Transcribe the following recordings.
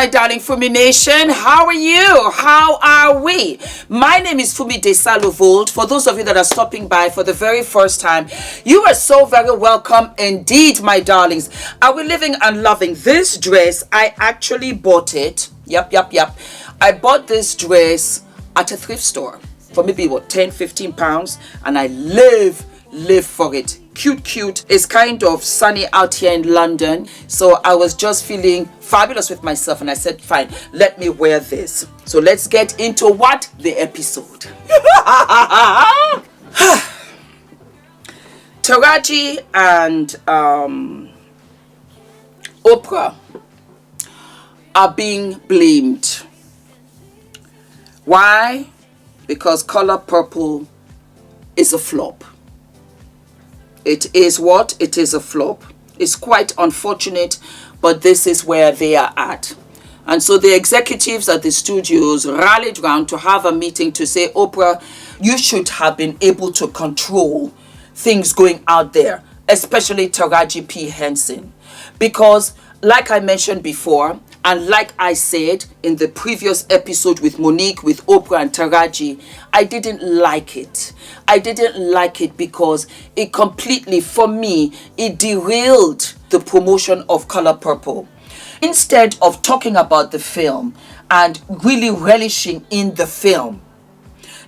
my darling Fumi Nation. How are you? How are we? My name is Fumidesaluvold. For those of you that are stopping by for the very first time, you are so very welcome indeed, my darlings. Are we living and loving? This dress, I actually bought it. Yep. I bought this dress at a thrift store for maybe, what, 10, 15 pounds. And I live for it. Cute. It's kind of sunny out here in London, so I was just feeling fabulous with myself, and I said, fine, let me wear this. So let's get into what? The episode. Taraji and Oprah are being blamed. Why? Because Color Purple is a flop. It is what? It is a flop. It's quite unfortunate, but this is where they are at. And so the executives at the studios rallied round to have a meeting to say, Oprah, you should have been able to control things going out there, especially Taraji P. Henson. Because, like I mentioned before, and like I said in the previous episode with Monique, with Oprah and Taraji, I didn't like it. I didn't like it because it completely, for me, it derailed the promotion of Color Purple. Instead of talking about the film and really relishing in the film,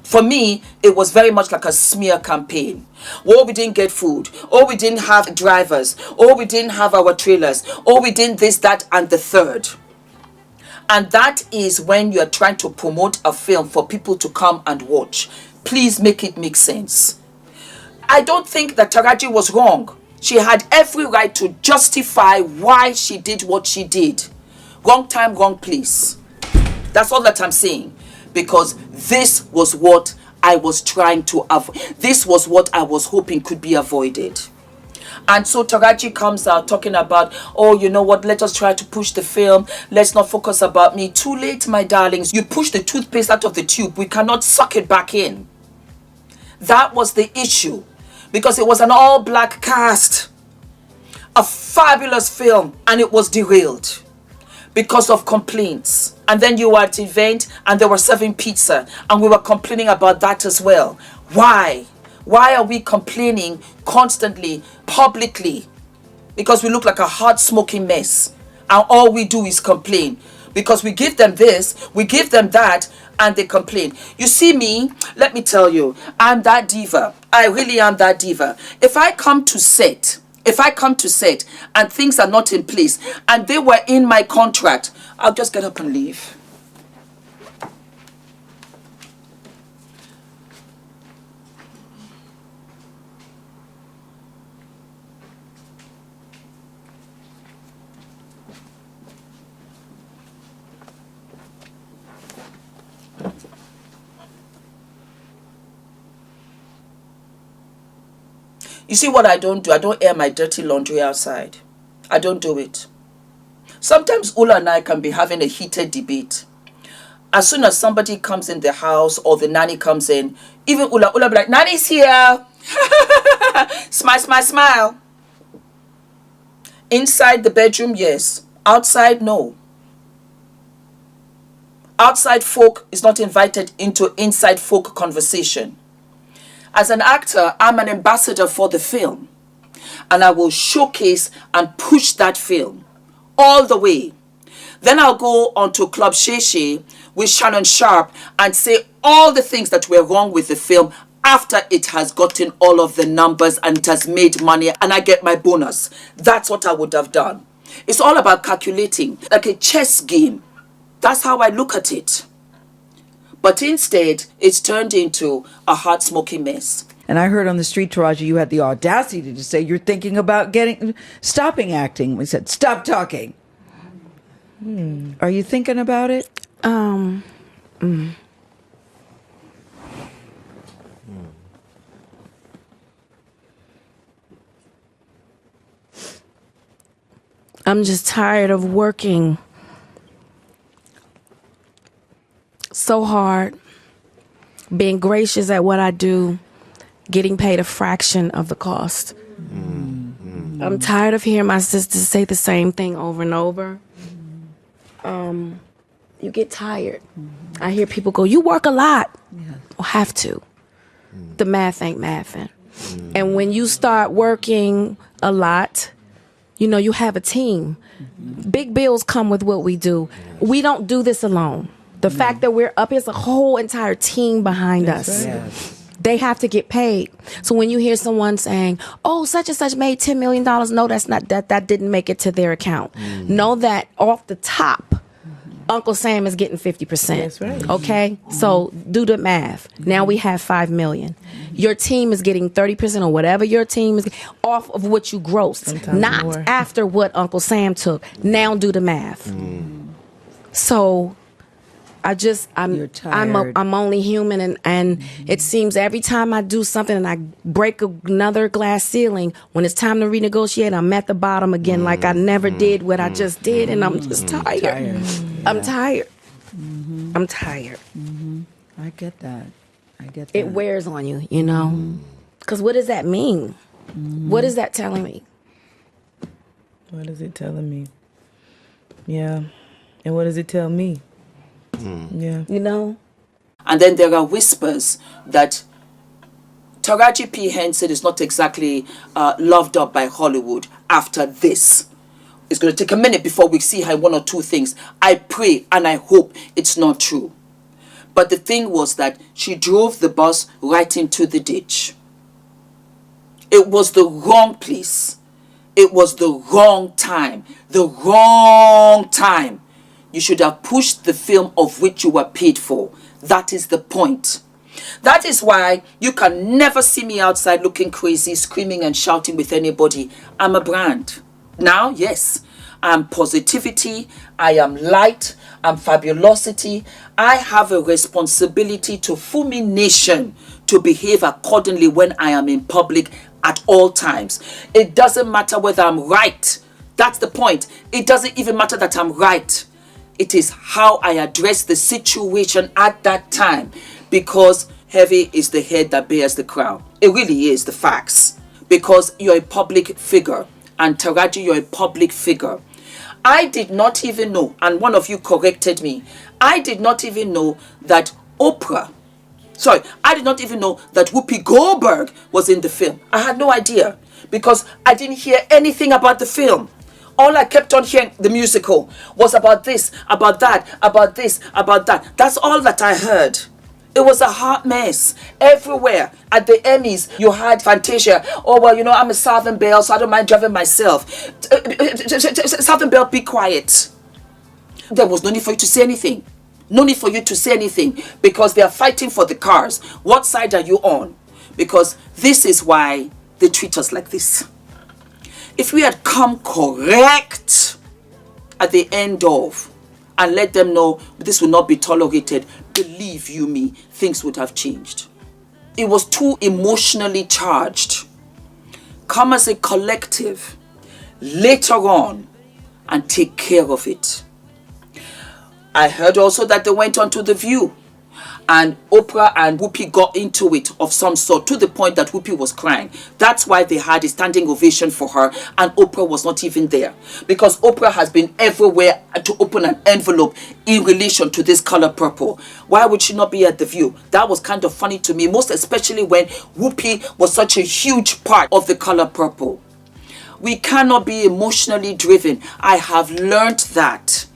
for me, it was very much like a smear campaign. Oh, we didn't get food. Oh, we didn't have drivers. Oh, we didn't have our trailers. Oh, we didn't this, that, and the third. And that is when you're trying to promote a film for people to come and watch. Please make it make sense. I don't think that Taraji was wrong. She had every right to justify why she did what she did. Wrong time, wrong place. That's all that I'm saying. Because this was what I was trying to avoid. This was what I was hoping could be avoided. And so Taraji comes out talking about, oh, you know what, let us try to push the film. Let's not focus about me. Too late, my darlings. You push the toothpaste out of the tube. We cannot suck it back in. That was the issue. Because it was an all-black cast. A fabulous film. And it was derailed. Because of complaints. And then you were at the event and they were serving pizza. And we were complaining about that as well. Why? Why are we complaining constantly, publicly? Because we look like a hot smoking mess. And all we do is complain. Because we give them this, we give them that, and they complain. You see me, let me tell you, I'm that diva. I really am that diva. If I come to set and things are not in place, and they were in my contract, I'll just get up and leave. You see what I don't do? I don't air my dirty laundry outside. I don't do it. Sometimes Ula and I can be having a heated debate. As soon as somebody comes in the house or the nanny comes in, even Ula be like, Nanny's here. Smile. Inside the bedroom, yes. Outside, no. Outside folk is not invited into inside folk conversation. As an actor, I'm an ambassador for the film. And I will showcase and push that film all the way. Then I'll go on to Club Sheshe with Shannon Sharp and say all the things that were wrong with the film after it has gotten all of the numbers and it has made money and I get my bonus. That's what I would have done. It's all about calculating, like a chess game. That's how I look at it. But instead, it's turned into a hot, smoky mess. And I heard on the street, Taraji, you had the audacity to say you're thinking about stopping acting. We said, stop talking. Are you thinking about it? I'm just tired of working so hard, being gracious at what I do, getting paid a fraction of the cost. I'm tired of hearing my sisters say the same thing over and over. you get tired. I hear people go, "You work a lot." Well, have to. The math ain't mathing. And when you start working a lot, you know, you have a team. Big bills come with what we do. We don't do this alone. The fact that we're up, here's a whole entire team behind us. They have to get paid. So when you hear someone saying, "Oh, such and such made $10 million," no, that's not that didn't make it to their account. Know that off the top, Uncle Sam is getting 50%. That's right. Okay? So do the math. Now we have 5 million. Your team is getting 30% or whatever your team is off of what you grossed. Sometimes not more. after what Uncle Sam took. Now do the math. So You're tired. I'm only human, and it seems every time I do something and I break another glass ceiling, when it's time to renegotiate, I'm at the bottom again, like I never did what I just did, and I'm just tired. I'm tired. I'm tired. I get that. It wears on you, you know? Because what does that mean? What is that telling me? What is it telling me? Yeah. And what does it tell me? Yeah. You know? And then there are whispers that Taraji P. Henson is not exactly loved up by Hollywood after this. It's going to take a minute before we see her in one or two things. I pray and I hope it's not true. But the thing was that she drove the bus right into the ditch. It was the wrong place. It was the wrong time. The wrong time. You should have pushed the film of which you were paid for. That is the point. That is why you can never see me outside looking crazy, screaming and shouting with anybody. I'm a brand. Now, yes, I'm positivity. I am light. I'm fabulosity. I have a responsibility to Fumi Nation to behave accordingly when I am in public at all times. It doesn't matter whether I'm right. That's the point. It doesn't even matter that I'm right. It is how I address the situation at that time, because heavy is the head that bears the crown. It really is the facts, because you're a public figure, and Taraji, you're a public figure. I did not even know, and one of you corrected me, I did not even know that I did not even know that Whoopi Goldberg was in the film. I had no idea, because I didn't hear anything about the film. All I kept on hearing, the musical, was about this, about that, about this, about that. That's all that I heard. It was a hot mess everywhere. At the Emmys, you had Fantasia. Oh, well, you know, I'm a Southern Belle, so I don't mind driving myself. Southern Belle, be quiet. There was no need for you to say anything. No need for you to say anything, because they are fighting for the cars. What side are you on? Because this is why they treat us like this. If we had come correct at the end of and let them know this will not be tolerated, believe you me, things would have changed. It was too emotionally charged. Come as a collective later on and take care of it. I heard also that they went on to The View, and Oprah and Whoopi got into it of some sort, to the point that Whoopi was crying. That's why they had a standing ovation for her, and Oprah was not even there, because Oprah has been everywhere to open an envelope in relation to this color purple. Why would she not be at The View? That was kind of funny to me, most especially when Whoopi was such a huge part of the color purple. We cannot be emotionally driven. I have learned that.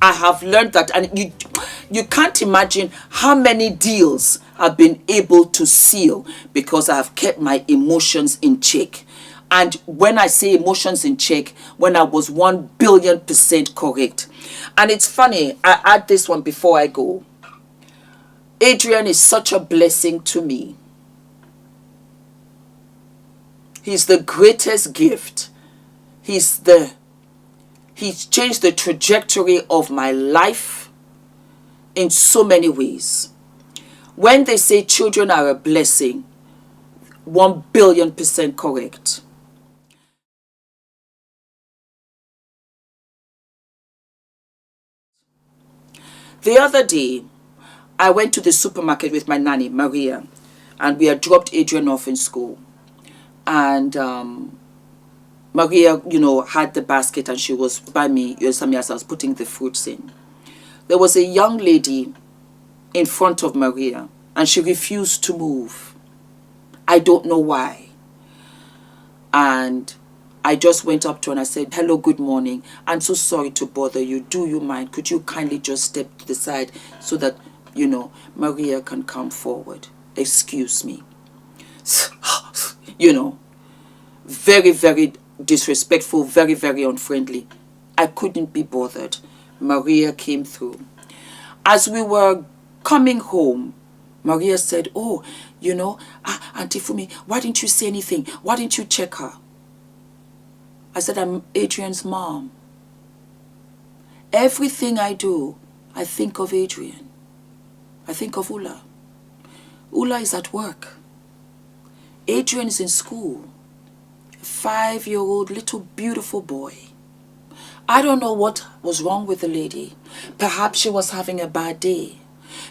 And you can't imagine how many deals I've been able to seal because I have kept my emotions in check. And when I say emotions in check, when I was 1,000,000,000% correct. And it's funny, I add this one before I go. Adrian is such a blessing to me. He's the greatest gift. He's changed the trajectory of my life in so many ways. When they say children are a blessing, 1,000,000,000% correct. The other day, I went to the supermarket with my nanny, Maria, and we had dropped Adrian off in school. And Maria, had the basket and she was by me, as I was putting the fruits in. There was a young lady in front of Maria, and she refused to move. I don't know why. And I just went up to her and I said, hello, good morning. I'm so sorry to bother you. Do you mind? Could you kindly just step to the side so that, you know, Maria can come forward? Excuse me. You know, very, very disrespectful, very, very unfriendly. I couldn't be bothered. Maria came through. As we were coming home, Maria said, oh, you know, Auntie Fumi, why didn't you say anything? Why didn't you check her? I said, I'm Adrian's mom. Everything I do, I think of Adrian. I think of Ula. Ula is at work. Adrian is in school. A 5-year-old little beautiful boy. I don't know what was wrong with the lady. Perhaps she was having a bad day.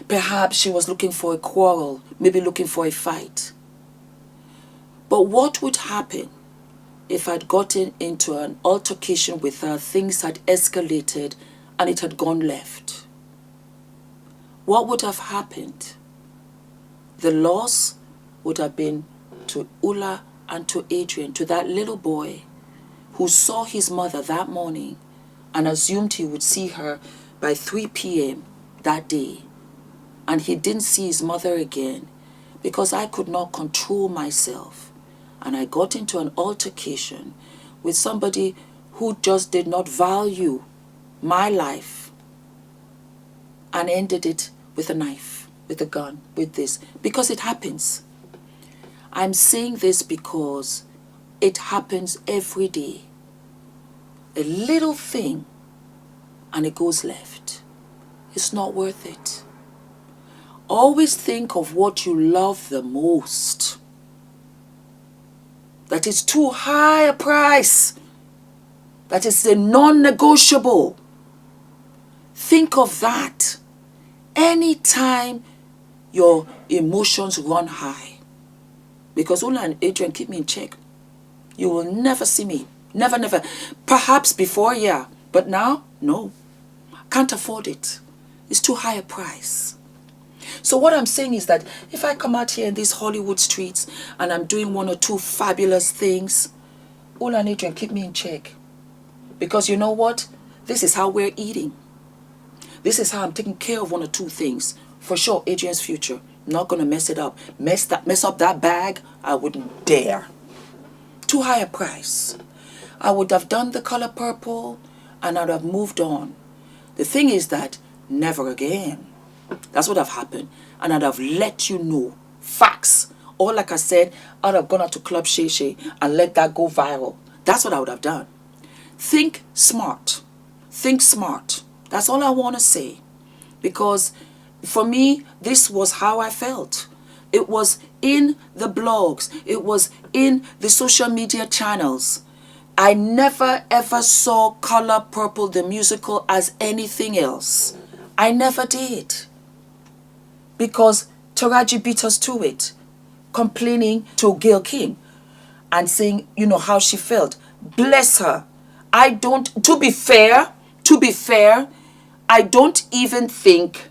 Perhaps she was looking for a quarrel, maybe looking for a fight. But what would happen if I'd gotten into an altercation with her, things had escalated and it had gone left? What would have happened? The loss would have been to Ula and to Adrian, to that little boy who saw his mother that morning and assumed he would see her by 3 p.m. that day. And he didn't see his mother again because I could not control myself. And I got into an altercation with somebody who just did not value my life and ended it with a knife, with a gun, with this. Because it happens. I'm saying this because it happens every day. A little thing and it goes left. It's not worth it. Always think of what you love the most. That is too high a price. That is a non-negotiable. Think of that anytime your emotions run high. Because Ula and Adrian keep me in check. You will never see me. Never, never. Perhaps before, yeah. But now, no. Can't afford it. It's too high a price. So what I'm saying is that if I come out here in these Hollywood streets and I'm doing 1 or 2 fabulous things, Ula and Adrian keep me in check. Because you know what? This is how we're eating. This is how I'm taking care of 1 or 2 things. For sure, Adrian's future. I'm not going to mess it up. Mess up that bag, I wouldn't dare. Too high a price. I would have done The Color Purple and I'd have moved on. The thing is that never again. That's what have happened. And I'd have let you know. Facts. Or like I said, I'd have gone out to Club Shay Shay and let that go viral. That's what I would have done. Think smart. Think smart. That's all I want to say. Because for me, this was how I felt. It was in the blogs. It was in the social media channels. I never ever saw Color Purple the musical as anything else. I never did. Because Taraji beat us to it. Complaining to Gayle King. And saying, you know, how she felt. Bless her. To be fair, I don't even think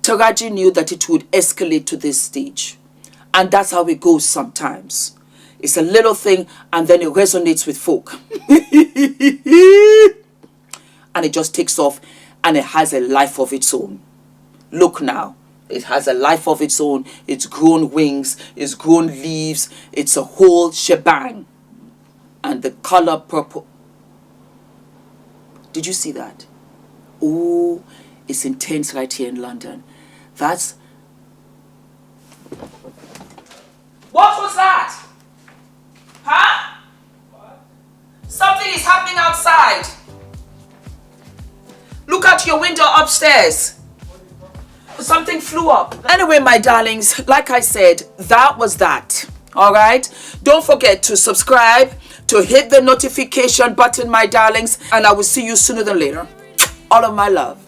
Taraji knew that it would escalate to this stage. And that's how it goes sometimes. It's a little thing and then it resonates with folk. And it just takes off and it has a life of its own. Look now. It has a life of its own. It's grown wings. It's grown leaves. It's a whole shebang. And The Color Purple. Did you see that? Oh, it's intense right here in London. That's... What was that? Huh? What? Something is happening outside. Look out your window upstairs. Something flew up. Anyway, my darlings, like I said, that was that. All right? Don't forget to subscribe, to hit the notification button, my darlings, and I will see you sooner than later. All of my love.